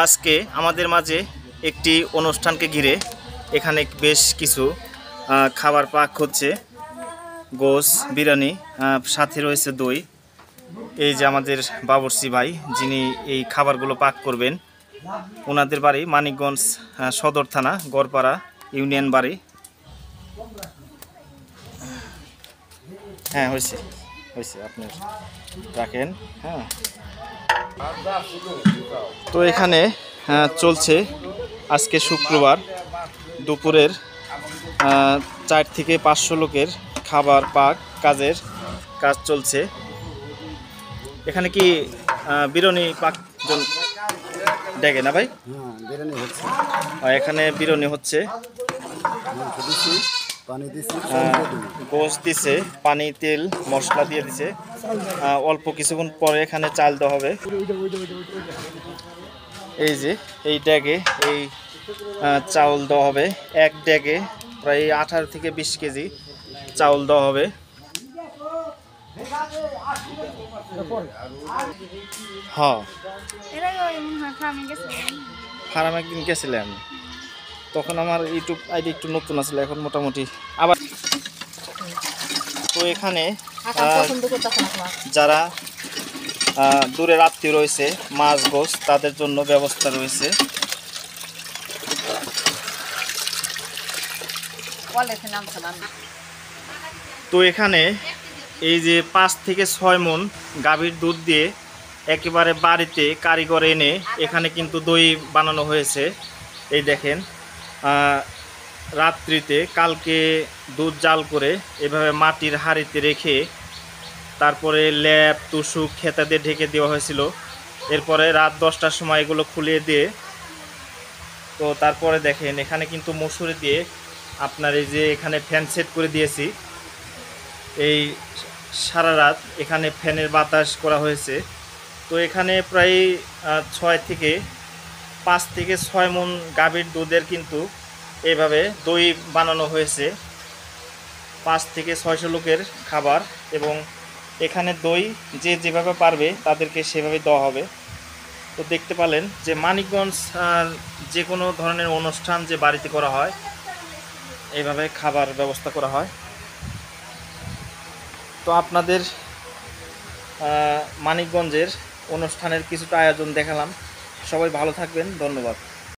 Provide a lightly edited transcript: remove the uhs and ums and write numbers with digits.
আজকে আমাদের মাঝে একটি অনুষ্ঠানকে ঘিরে এখানে বেশ কিছু খাবার পাক হচ্ছে। গোশ বিরিয়ানি, সাথে রয়েছে দই। এই যে আমাদের বাবুর্চি ভাই যিনি এই খাবারগুলো পাক করবেন, ওনাদের বাড়ি মানিকগঞ্জ সদর থানা গড়পাড়া ইউনিয়ন বাড়ি। হ্যাঁ হয়েছে হয়েছে, আপনি রাখেন। হ্যাঁ, তো এখানে চলছে আজকে শুক্রবার দুপুরের 4 থেকে 500 লোকের খাবার পাক কাজ চলছে। এখানে কি বিরিয়ানি পাক দেখে না ভাই? এখানে বিরিয়ানি হচ্ছে, গোশ দিছে, পানি তেল মশলা দিয়ে দিছে। অল্প কিছুক্ষণ পরে এখানে চাল দেওয়া হবে। এই যে এই ড্যাগে এই চাউল দেওয়া হবে। এক ড্যাগে প্রায় 18 থেকে 20 কেজি চাউল দেওয়া হবে। হ্যাঁ, ফার্মে একদিন গেছিলাম, তখন আমার ইউটিউব আইডি একটু নতুন আসলে, এখন মোটামুটি আবার। তো এখানে যারা দূরের আত্মীয় রয়েছে, মাছ গোশ, তাদের জন্য ব্যবস্থা রয়েছে। তো এখানে এই যে 5 থেকে 6 মণ গাভীর দুধ দিয়ে একেবারে বাড়িতে কারিগর এনে এখানে কিন্তু দই বানানো হয়েছে। এই দেখেন, রাত্রিতে কালকে দুধ জাল করে এভাবে মাটির হাঁড়িতে রেখে তারপরে ল্যাপ তুষুক খেতা দিয়ে ঢেকে দেওয়া হয়েছিল। এরপরে রাত 10টার সময় এগুলো খুলিয়ে দিয়ে, তো তারপরে দেখেন এখানে কিন্তু মশুরি দিয়ে আপনার এই যে এখানে ফ্যান সেট করে দিয়েছি। এই সারা রাত এখানে ফ্যানের বাতাস করা হয়েছে। তো এখানে প্রায় 5 থেকে 6 মণ গাভীর দুধের কিন্তু এইভাবে দই বানানো হয়েছে। 5 থেকে 600 লোকের খাবার, এবং এখানে দই যে যেভাবে পারবে তাদেরকে সেভাবে দেওয়া হবে। তো দেখতে পেলেন যে মানিকগঞ্জ যে কোনো ধরনের অনুষ্ঠান যে বাড়িতে করা হয়, এইভাবে খাবার ব্যবস্থা করা হয়। তো আপনাদের মানিকগঞ্জের অনুষ্ঠানের কিছুটা আয়োজন দেখালাম। সবাই ভালো থাকবেন, ধন্যবাদ।